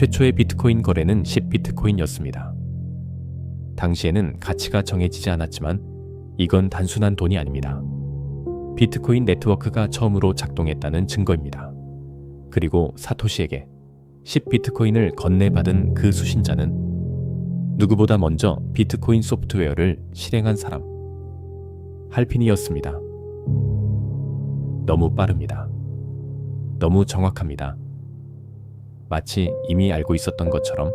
최초의 비트코인 거래는 10비트코인이었습니다. 당시에는 가치가 정해지지 않았지만 이건 단순한 돈이 아닙니다. 비트코인 네트워크가 처음으로 작동했다는 증거입니다. 그리고 사토시에게 10비트코인을 건네받은 그 수신자는 누구보다 먼저 비트코인 소프트웨어를 실행한 사람, 할핀이었습니다. 너무 빠릅니다. 너무 정확합니다. 마치 이미 알고 있었던 것처럼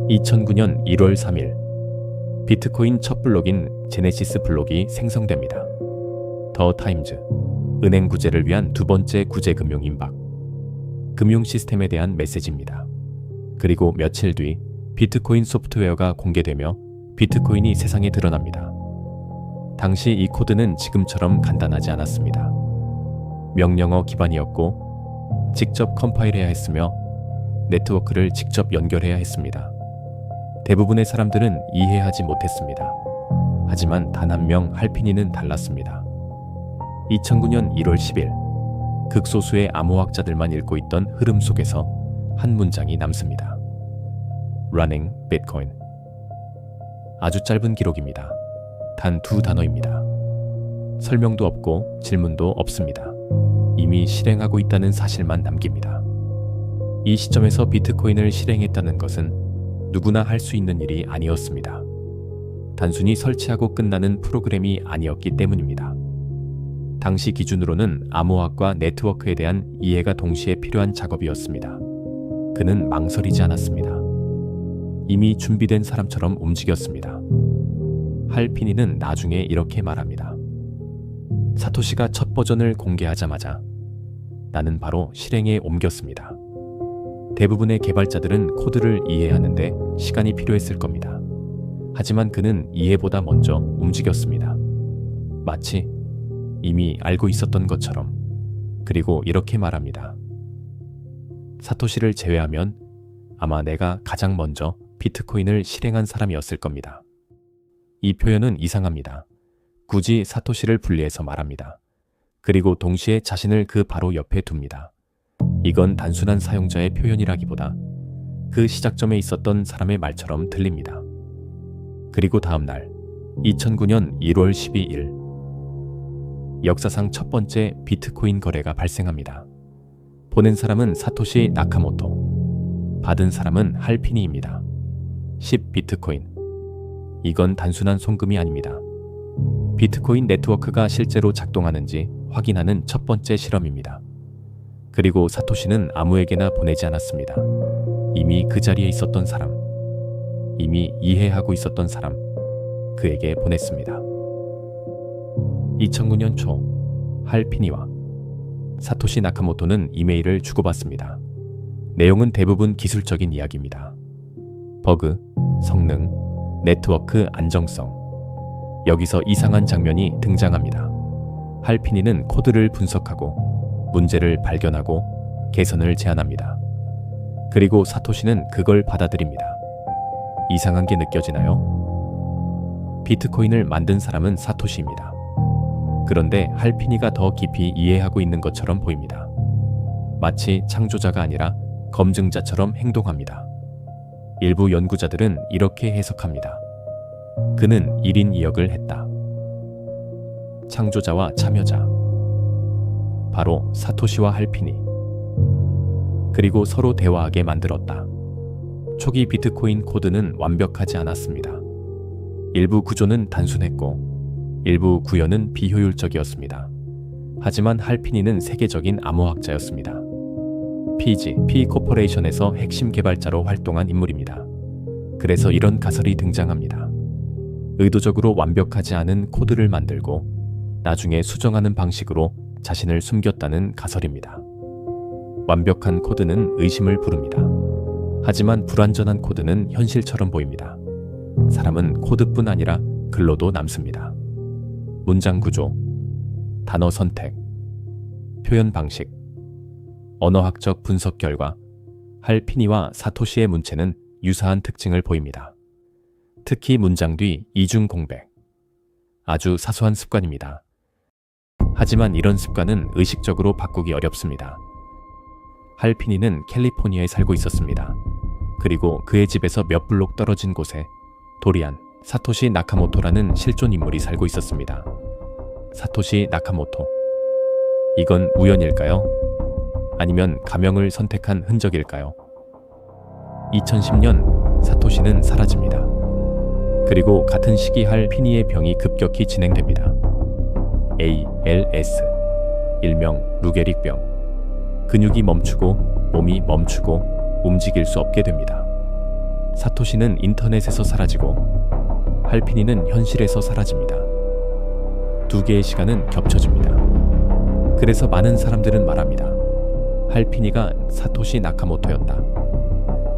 2009년 1월 3일 비트코인 첫 블록인 제네시스 블록이 생성됩니다. 더 타임즈, 은행 구제를 위한 두 번째 구제 금융 임박, 금융 시스템에 대한 메시지입니다. 그리고 며칠 뒤 비트코인 소프트웨어가 공개되며 비트코인이 세상에 드러납니다. 당시 이 코드는 지금처럼 간단하지 않았습니다. 명령어 기반이었고 직접 컴파일해야 했으며 네트워크를 직접 연결해야 했습니다. 대부분의 사람들은 이해하지 못했습니다. 하지만 단 한 명 할핀이는 달랐습니다. 2009년 1월 10일 극소수의 암호학자들만 읽고 있던 흐름 속에서 한 문장이 남습니다. Running Bitcoin. 아주 짧은 기록입니다. 단 두 단어입니다. 설명도 없고 질문도 없습니다. 이미 실행하고 있다는 사실만 남깁니다. 이 시점에서 비트코인을 실행했다는 것은 누구나 할 수 있는 일이 아니었습니다. 단순히 설치하고 끝나는 프로그램이 아니었기 때문입니다. 당시 기준으로는 암호학과 네트워크에 대한 이해가 동시에 필요한 작업이었습니다. 그는 망설이지 않았습니다. 이미 준비된 사람처럼 움직였습니다. 할핀이는 나중에 이렇게 말합니다. 사토시가 첫 버전을 공개하자마자 나는 바로 실행에 옮겼습니다. 대부분의 개발자들은 코드를 이해하는데 시간이 필요했을 겁니다. 하지만 그는 이해보다 먼저 움직였습니다. 마치 이미 알고 있었던 것처럼. 그리고 이렇게 말합니다. 사토시를 제외하면 아마 내가 가장 먼저 비트코인을 실행한 사람이었을 겁니다. 이 표현은 이상합니다. 굳이 사토시를 분리해서 말합니다. 그리고 동시에 자신을 그 바로 옆에 둡니다. 이건 단순한 사용자의 표현이라기보다 그 시작점에 있었던 사람의 말처럼 들립니다. 그리고 다음 날 2009년 1월 12일 역사상 첫 번째 비트코인 거래가 발생합니다. 보낸 사람은 사토시 나카모토, 받은 사람은 할핀이입니다. 10비트코인. 이건 단순한 송금이 아닙니다. 비트코인 네트워크가 실제로 작동하는지 확인하는 첫 번째 실험입니다. 그리고 사토시는 아무에게나 보내지 않았습니다. 이미 그 자리에 있었던 사람, 이미 이해하고 있었던 사람, 그에게 보냈습니다. 2009년 초 할핀이와 사토시 나카모토는 이메일을 주고받습니다. 내용은 대부분 기술적인 이야기입니다. 버그, 성능, 네트워크 안정성. 여기서 이상한 장면이 등장합니다. 할핀이는 코드를 분석하고 문제를 발견하고 개선을 제안합니다. 그리고 사토시는 그걸 받아들입니다. 이상한 게 느껴지나요? 비트코인을 만든 사람은 사토시입니다. 그런데 할핀이가 더 깊이 이해하고 있는 것처럼 보입니다. 마치 창조자가 아니라 검증자처럼 행동합니다. 일부 연구자들은 이렇게 해석합니다. 그는 1인 2역을 했다. 창조자와 참여자. 바로 사토시와 할핀이. 그리고 서로 대화하게 만들었다. 초기 비트코인 코드는 완벽하지 않았습니다. 일부 구조는 단순했고 일부 구현은 비효율적이었습니다. 하지만 할핀이는 세계적인 암호학자였습니다. P 코퍼레이션에서 핵심 개발자로 활동한 인물입니다. 그래서 이런 가설이 등장합니다. 의도적으로 완벽하지 않은 코드를 만들고 나중에 수정하는 방식으로 자신을 숨겼다는 가설입니다. 완벽한 코드는 의심을 부릅니다. 하지만 불완전한 코드는 현실처럼 보입니다. 사람은 코드뿐 아니라 글로도 남습니다. 문장 구조, 단어 선택, 표현 방식, 언어학적 분석 결과 할핀이와 사토시의 문체는 유사한 특징을 보입니다. 특히 문장 뒤 이중 공백. 아주 사소한 습관입니다. 하지만 이런 습관은 의식적으로 바꾸기 어렵습니다. 할피니는 캘리포니아에 살고 있었습니다. 그리고 그의 집에서 몇 블록 떨어진 곳에 도리안 사토시 나카모토라는 실존 인물이 살고 있었습니다. 사토시 나카모토. 이건 우연일까요? 아니면 가명을 선택한 흔적일까요? 2010년 사토시는 사라집니다. 그리고 같은 시기 할피니의 병이 급격히 진행됩니다. ALS, 일명 루게릭병. 근육이 멈추고 몸이 멈추고 움직일 수 없게 됩니다. 사토시는 인터넷에서 사라지고 할피니는 현실에서 사라집니다. 두 개의 시간은 겹쳐집니다. 그래서 많은 사람들은 말합니다. 할피니가 사토시 나카모토였다.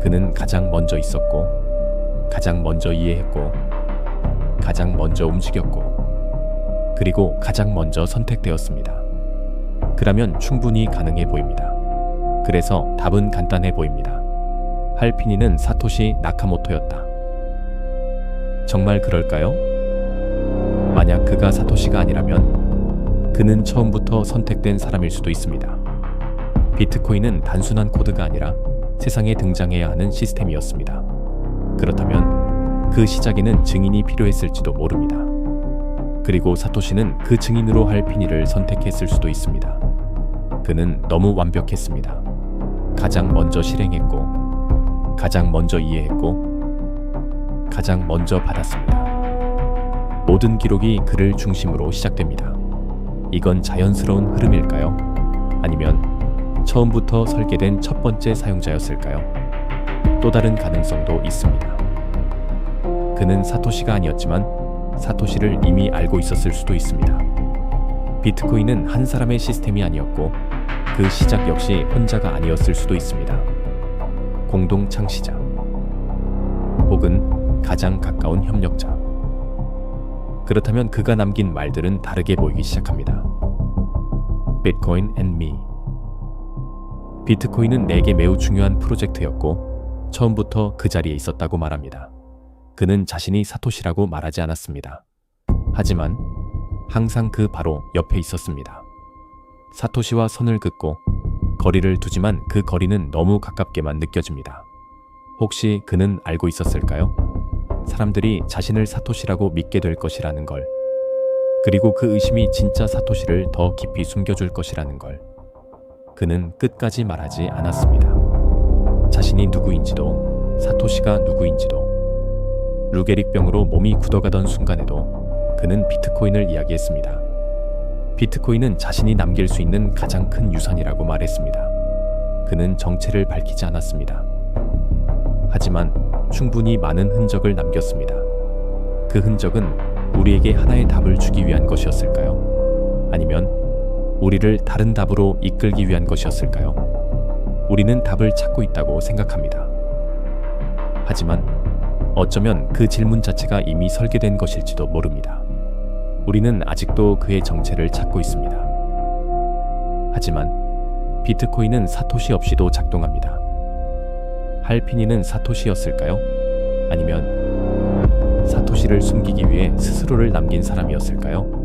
그는 가장 먼저 있었고, 가장 먼저 이해했고, 가장 먼저 움직였고, 그리고 가장 먼저 선택되었습니다. 그라면 충분히 가능해 보입니다. 그래서 답은 간단해 보입니다. 할피니는 사토시 나카모토였다. 정말 그럴까요? 만약 그가 사토시가 아니라면 그는 처음부터 선택된 사람일 수도 있습니다. 비트코인은 단순한 코드가 아니라 세상에 등장해야 하는 시스템이었습니다. 그렇다면 그 시작에는 증인이 필요했을지도 모릅니다. 그리고 사토시는 그 증인으로 할피니를 선택했을 수도 있습니다. 그는 너무 완벽했습니다. 가장 먼저 실행했고, 가장 먼저 이해했고, 가장 먼저 받았습니다. 모든 기록이 그를 중심으로 시작됩니다. 이건 자연스러운 흐름일까요? 아니면 처음부터 설계된 첫 번째 사용자였을까요? 또 다른 가능성도 있습니다. 그는 사토시가 아니었지만 사토시를 이미 알고 있었을 수도 있습니다. 비트코인은 한 사람의 시스템이 아니었고 그 시작 역시 혼자가 아니었을 수도 있습니다. 공동 창시자 혹은 가장 가까운 협력자. 그렇다면 그가 남긴 말들은 다르게 보이기 시작합니다. Bitcoin and me. 비트코인은 내게 매우 중요한 프로젝트였고 처음부터 그 자리에 있었다고 말합니다. 그는 자신이 사토시라고 말하지 않았습니다. 하지만 항상 그 바로 옆에 있었습니다. 사토시와 선을 긋고 거리를 두지만 그 거리는 너무 가깝게만 느껴집니다. 혹시 그는 알고 있었을까요? 사람들이 자신을 사토시라고 믿게 될 것이라는 걸. 그리고 그 의심이 진짜 사토시를 더 깊이 숨겨줄 것이라는 걸. 그는 끝까지 말하지 않았습니다. 자신이 누구인지도 사토시가 누구인지도. 루게릭병으로 몸이 굳어가던 순간에도 그는 비트코인을 이야기했습니다. 비트코인은 자신이 남길 수 있는 가장 큰 유산이라고 말했습니다. 그는 정체를 밝히지 않았습니다. 하지만 충분히 많은 흔적을 남겼습니다. 그 흔적은 우리에게 하나의 답을 주기 위한 것이었을까요? 아니면 우리를 다른 답으로 이끌기 위한 것이었을까요? 우리는 답을 찾고 있다고 생각합니다. 하지만 어쩌면 그 질문 자체가 이미 설계된 것일지도 모릅니다. 우리는 아직도 그의 정체를 찾고 있습니다. 하지만 비트코인은 사토시 없이도 작동합니다. 할피니는 사토시였을까요? 아니면 사토시를 숨기기 위해 스스로를 남긴 사람이었을까요?